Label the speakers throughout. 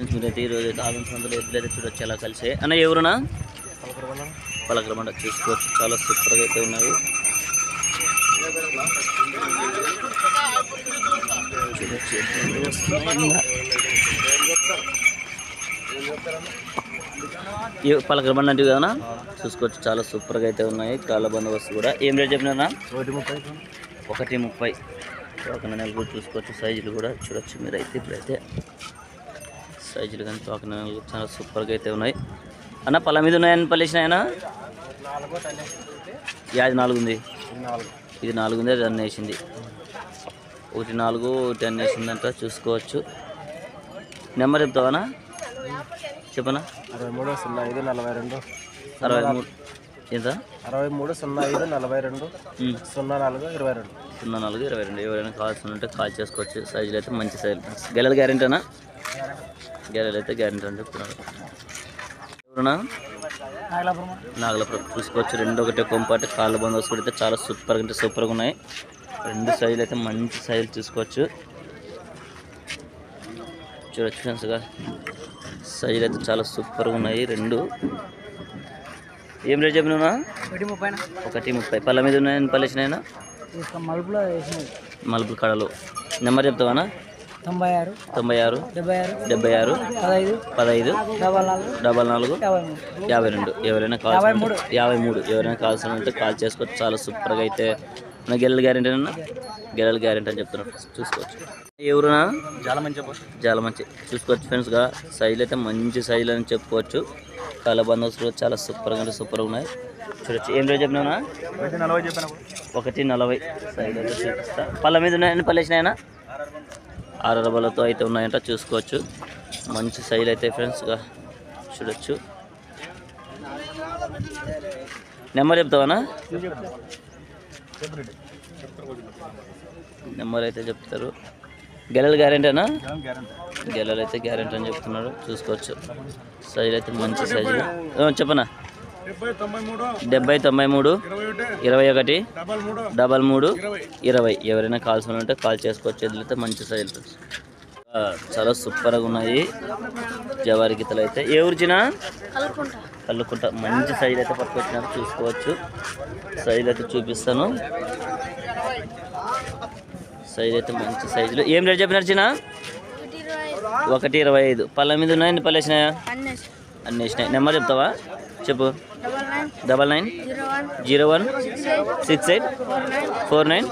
Speaker 1: మీరైతే ఈరోజు అయితే ఆగం సందులో ఎద్దులైతే చూడొచ్చు ఎలా కలిసి అన్న ఎవరునా పలకరమండ చూసుకోవచ్చు. చాలా సూపర్గా అయితే ఉన్నాయి. పలకరబండ అంటే కదా చూసుకోవచ్చు. చాలా సూపర్గా అయితే ఉన్నాయి. కాళ్ళ బందోబస్తు కూడా. ఏం రేట్ చెప్పినా? 1:30. తోకన నెలలు కూడా చూసుకోవచ్చు. సైజులు కూడా చూడొచ్చు మీరైతే. ఇప్పుడైతే సైజులు కానీ తోకన నెలలు చాలా సూపర్గా అయితే ఉన్నాయి. అన్న పళ్ళ మీద ఉన్నాయని పల్లేసినాయన? యాది 4 ఉంది. ఇది 4 ఉంది. అది అన్న వేసింది. 1 4 1 అన్న వేసిందంట చూసుకోవచ్చు. నెంబర్ చెప్తావానా? చెప్పనా?
Speaker 2: 63
Speaker 1: ఎంత?
Speaker 2: 63 05 42
Speaker 1: ఎవరైనా కావాల్సి ఉంటే కాల్ చేసుకోవచ్చు. సైజులు అయితే మంచి సైజులు. గెలలు గ్యారెంటీనా? గెలలు అయితే గ్యారెంటీ అని చెప్తున్నాడు. ఎవరునా? నాగలాపురం చూసుకోవచ్చు. 2 ఒకటే కొంపాటి కాళ్ళ బందోబస్తు కూడా అయితే చాలా సూపర్గా అంటే సూపర్గా ఉన్నాయి. 2 సైజులు అయితే మంచి సైజులు చూసుకోవచ్చు. చూడొచ్చు ఫ్రెండ్స్గా సైజులు అయితే చాలా సూపర్గా ఉన్నాయి 2. ఏం రేట్ చెప్పినా? 1:30. పళ్ళ మీద ఉన్నాయని పల్లేసినాయన? మలుపుల కడలు. నెంబర్ చెప్తావానా?
Speaker 2: 96
Speaker 1: 76 15 44 52. ఎవరైనా కాల్ 53. ఎవరైనా కావాల్సిన ఉంటే కాల్ చేసుకోవచ్చు. చాలా సూపర్గా అయితే నా గెలల గ్యారెంటీ అన్న? గెలల గ్యారెంటీ అని చెప్తున్నాను. చూసుకోవచ్చు. ఎవరునా? జాలమంచి చూసుకోవచ్చు ఫ్రెండ్స్గా. సైజులు అయితే మంచి సైజులు అని చెప్పుకోవచ్చు. కాళ్ళ బందోబస్తు కూడా చాలా సూపర్గా అంటే సూపర్గా ఉన్నాయి. చూడొచ్చు. ఏం రేట్ చెప్పినా? 1:40. సైజులు అయితే చూపిస్తా. పళ్ళ మీద ఉన్నాయని పల్లేసినాయన? 6 రూపాయలతో అయితే ఉన్నాయంట చూసుకోవచ్చు. మంచి సైజులు అయితే ఫ్రెండ్స్గా చూడొచ్చు. నెంబర్ చెప్తావానా? నెంబర్ అయితే చెప్తారు. గెలలు గ్యారెంటీనా? గెలలు అయితే గ్యారెంటీ అని చెప్తున్నారు. చూసుకోవచ్చు. సైజులు అయితే మంచి సైజులు. చెప్పనా? 70 93 21 33 20. ఎవరైనా కావాల్సి ఉంటే కాల్ చేసుకోవచ్చు. ఎదులైతే మంచి సైజులు చాలా సూపర్గా ఉన్నాయి. జవారి గీతలు అయితే. ఏ ఊరిచినా? కల్లుకుంట. మంచి సైజులు అయితే పట్టుకొచ్చినారు చూసుకోవచ్చు. సైజులు అయితే చూపిస్తాను. సైజు అయితే మంచి సైజులు. ఏం రేట్ చెప్పినారు చిన్న? 1:25. పళ్ళ మీద ఉన్నాయండి పల్లేసినాయా? అన్నీ వేసినాయి. నెంబర్ చెప్తావా? చెప్పు. 99 01 68 49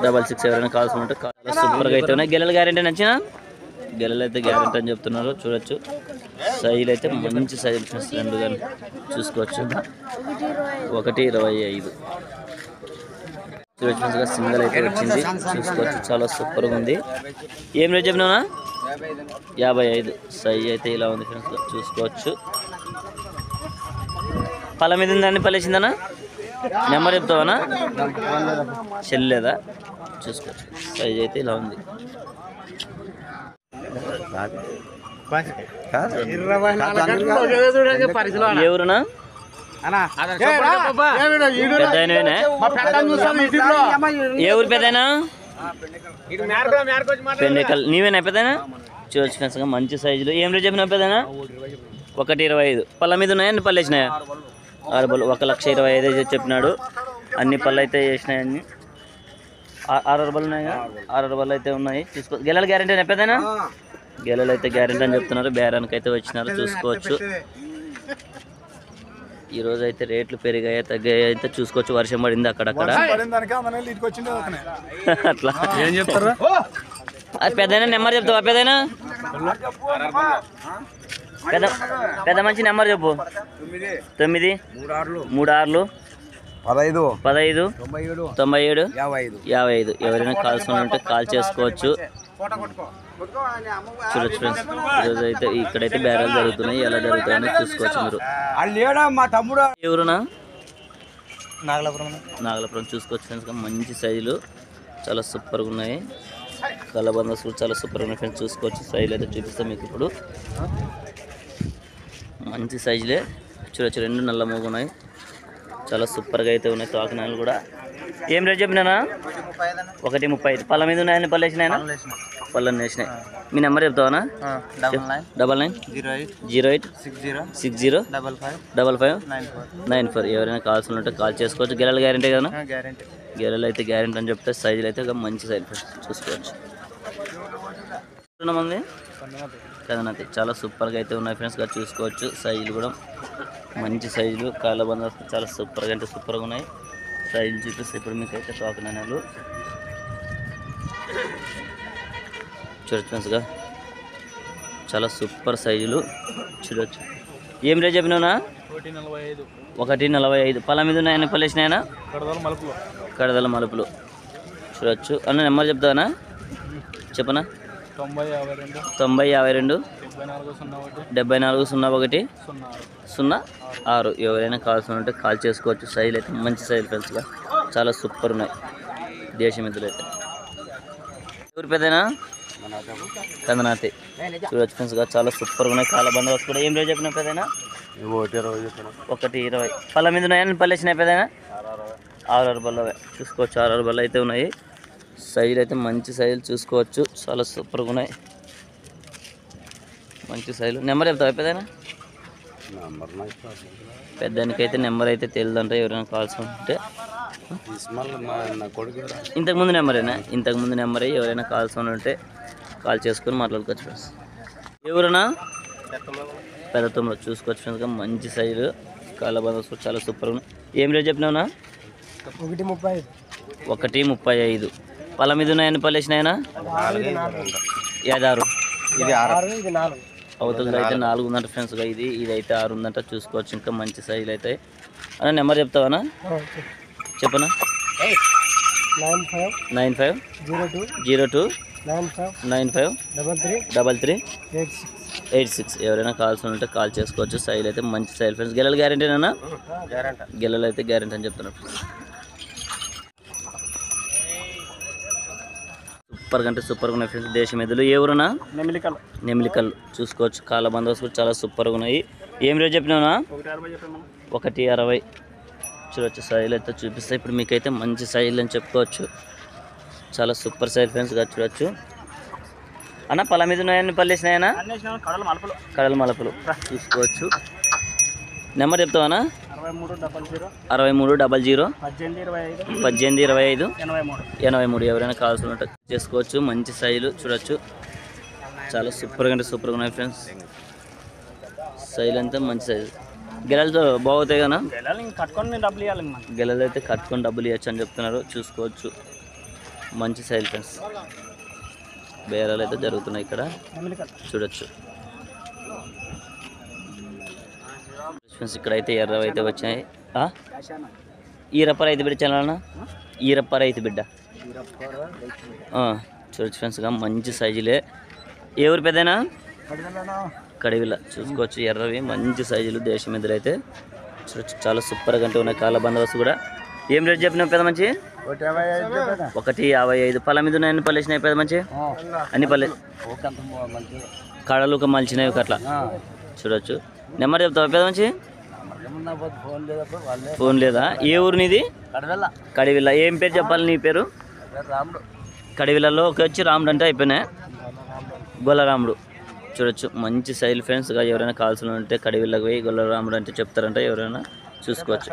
Speaker 1: 66. ఎవరైనా కావాల్సి ఉంటే చాలా సూపర్గా అయితే ఉన్నాయి. గెలలు గ్యారెంటీ నచ్చిన? గెలలు అయితే గ్యారెంటీ అని చెప్తున్నారు. చూడొచ్చు. సైజులు అయితే మంచి సైజులు 2 కానీ చూసుకోవచ్చు. 1:25. చూడొచ్చు. సింగల్ అయితే వచ్చింది చూసుకోవచ్చు. చాలా సూపర్గా ఉంది. ఏం రేట్ చెప్పినా? 55. సైజ్ అయితే ఇలా ఉంది ఫ్రెండ్స్ చూసుకోవచ్చు. పళ్ళ మీద ఉందండి పల్లేసిందనా? నెంబర్ చెప్తావానా? చెల్లేదా? చూసుకోవచ్చు. సైజ్ అయితే ఇలా ఉంది. ఎవరునా? ఏ ఊరు పెద్దనా? పెండేకల్. నీవేనా పెద్దనా? చూడొచ్చు ఫ్రెండ్స్ మంచి సైజులు. ఏం రేట్ చెప్పినా పెద్దనా? 1:25. పళ్ళ మీద ఉన్నాయా? పల్లేసినాయా? 6 బళ్ళు. 1,25,000 చెప్పినాడు. అన్ని పళ్ళు అయితే వేసినాయి. అన్ని 6 రూపాయలు ఉన్నాయి. 6 రూపాయలు అయితే ఉన్నాయి. చూసుకో. గెలలు గ్యారెంటీ చెప్పేదేనా? గెలలు అయితే గ్యారెంటీ అని చెప్తున్నారు. బేరానికి అయితే వచ్చినారు చూసుకోవచ్చు. ఈరోజు అయితే రేట్లు పెరిగాయి తగ్గాయి అయితే చూసుకోవచ్చు. వర్షం పడింది అక్కడక్కడ. అట్లా ఏం చెప్తారు? అది పెద్దైనా నెంబర్ చెప్తావా? పెద్దైనా పెద్ద మంచి నెంబర్ చెప్పు. 9 36 15 97 55. ఎవరైనా కాల్స్ ఉంటే కాల్ చేసుకోవచ్చు. చూడొచ్చు ఫ్రెండ్స్. ఈరోజు అయితే ఇక్కడైతే బేరాలు జరుగుతున్నాయి. ఎలా జరుగుతాయని చూసుకోవచ్చు మీరు. ఎవరునా? నాగలాపురం చూసుకోవచ్చు ఫ్రెండ్స్. మంచి సైజులు చాలా సూపర్గా ఉన్నాయి. కళ్ళ బందోబస్తు చాలా సూపర్గా ఉన్నాయి ఫ్రెండ్స్. చూసుకోవచ్చు. సైజులు అయితే చూపిస్తాం మీకు ఇప్పుడు. మంచి సైజులే చూడొచ్చు. 2 నల్ల మూగ ఉన్నాయి. చాలా సూపర్గా అయితే ఉన్నాయి. తోకనాయలు కూడా. ఏం రేట్ చెప్పినా? 1:35. పళ్ళ మీద ఉన్నాయని పల్లేసినాయన? పళ్ళని వేసినాయి. మీ నెంబర్ చెప్తావా? 99080860555594. ఎవరైనా కావాల్సి ఉంటే కాల్ చేసుకోవచ్చు. గెలలు గ్యారెంటీ కదా? గెలలు అయితే గ్యారెంటీ అని చెప్తే సైజులు అయితే మంచి సైజ్ చూసుకోవచ్చు. మంది కదనైతే చాలా సూపర్గా అయితే ఉన్నాయి ఫ్రెండ్స్. చూసుకోవచ్చు సైజులు కూడా మంచి సైజులు. కాళ్ళ బంద చాలా సూపర్గా అంటే సూపర్గా ఉన్నాయి. సైజులు చూపిస్తే ఇప్పుడు మీకు అయితే తోకనాలు చూడొచ్చు ఫ్రెండ్స్గా చాలా సూపర్ సైజులు చూడొచ్చు. ఏం రేట్ చెప్పినా? 145. పళ్ళ మీద ఉన్నాయని పళ్ళేసినాయనా? కడదల మలుపులు చూడొచ్చు. అన్న నెంబర్ చెప్తావా? చెప్పనా? 9052 7401 06. ఎవరైనా కావాల్సి ఉంటే కాల్ చేసుకోవచ్చు. సైజులు అయితే మంచి సైజులు ఫ్రెండ్స్గా చాలా సూపర్ ఉన్నాయి. దేశం ఎద్దులు అయితే ఊరి పెద్దనా కందనాతి చూడొచ్చు ఫ్రెండ్స్గా చాలా సూపర్గా ఉన్నాయి. కాళ్ళ బందోబస్తు కూడా. ఏం రేట్ చెప్పిన పెద్దనా? 120. పళ్ళ మీద ఉన్నాయని పళ్ళేసినాయి పెద్దనా? 6 బల్లవే చూసుకోవచ్చు. 6 బల్ల అయితే ఉన్నాయి. సైజులు అయితే మంచి సైజులు చూసుకోవచ్చు. చాలా సూపర్గా ఉన్నాయి. మంచి సైజులు. నెంబర్ చెప్తావా పెద్దనా? పెద్దానికైతే నెంబర్ అయితే తెలియదంట. ఎవరైనా కాల్స్ ఉంటే ఇంతకుముందు నెంబరేనా? ఇంతకుముందు నెంబరే. ఎవరైనా కాల్స్ ఉంటే కాల్ చేసుకొని మాట్లాడుకోవచ్చు ఫ్రెండ్స్. ఎవరైనా పెద్ద తొమ్మిది చూసుకోవచ్చు ఫ్రెండ్స్గా మంచి సైజు. కాళ్ళ బందోబస్తు చాలా సూపర్గా ఉన్నాయి. ఏం రేట్ చెప్పినావునా? 135. పళ్ళ మీద ఉన్నాయని పళ్ళేసినాయనా? 56. అవతలది అయితే 4 ఉందంట ఫ్రెండ్స్గా. ఇదైతే 6 ఉందంట చూసుకోవచ్చు. ఇంకా మంచి సైజులు అయితే. అన్న నెంబర్ చెప్తావా? చెప్పనా? 9502953336. ఎవరైనా కాల్స్ ఉంటే కాల్ చేసుకోవచ్చు. సైజులు అయితే మంచి సైజులు ఫ్రెండ్స్. గెలలు గ్యారెంటీనా? గెలలు అయితే గ్యారెంటీ అని చెప్తున్నారు ఫ్రెండ్స్. సూపర్గా అంటే సూపర్గా ఉన్నాయి ఫ్రెండ్స్. దేశం ఎద్దులు. ఏ ఊరునా? నెమిలికల్ చూసుకోవచ్చు. కాళ్ళ బందోబస్తు కూడా చాలా సూపర్గా ఉన్నాయి. ఏం రేట్ చెప్పినావునా? 160. చూడవచ్చు. సైజులు అయితే చూపిస్తాయి ఇప్పుడు మీకైతే మంచి సైజులు అని చెప్పుకోవచ్చు. చాలా సూపర్ సైజ్ ఫ్రెండ్స్గా చూడవచ్చు. అన్న పళ్ళ మీద ఉన్నాయని పళ్ళేసినాయనా? కడల మలుపులు చూసుకోవచ్చు. నెంబర్ చెప్తావా? 6300 1825 83. ఎవరైనా కావాల్సి ఉంటే చేసుకోవచ్చు. మంచి సైజులు చూడొచ్చు. చాలా సూపర్గా అంటే సూపర్గా ఉన్నాయి ఫ్రెండ్స్. సైజులు అంతా మంచి సైజు. గెలలతో బాగుతాయి కదా? గెలలు అయితే కట్టుకొని డబ్బులు ఇవ్వచ్చు అని చెప్తున్నారు. చూసుకోవచ్చు. మంచి సైజు ఫ్రెండ్స్. బేరాలు అయితే జరుగుతున్నాయి ఇక్కడ చూడొచ్చు ఫ్రెండ్స్. ఇక్కడైతే ఎర్రవి అయితే వచ్చాయి. ఈరప్ప రైతు బిడ్డ ఛానల్. ఈరప్ప రైతు బిడ్డ చూడొచ్చు ఫ్రెండ్స్గా మంచి సైజులే. ఏ ఊరు పెద్దనా? కడివిల చూసుకోవచ్చు. ఎర్రవి మంచి సైజులు. దేశం ఎదురు అయితే చూడొచ్చు. చాలా సూపర్గా అంటే ఉన్నాయి. కాళ్ళ బందోబస్తు కూడా. ఏం రేట్ చెప్పినా పెద్ద మంచి? 155. పళ్ళ మీద ఉన్నాయని పళ్ళేసినాయి పెద్ద మంచి? అన్ని పల్లె కడలు మలిచినాయి అట్లా చూడొచ్చు. నెంబర్ చెప్తావా పెద్ద మంచి? ఫోన్ లేదా? ఏ ఊరు నీది? కడివిల్ల. ఏం పేరు చెప్పాలి నీ పేరు? కడివిల్లలో వచ్చి రాముడు అంటే అయిపోయినాయి. గొల్లరాముడు చూడొచ్చు. మంచి సైజు ఫ్రెండ్స్గా. ఎవరైనా కావాల్సి ఉంటే కడివిల్లకు పోయి గొల్లరాముడు అంటే చెప్తారంట. ఎవరైనా చూసుకోవచ్చు.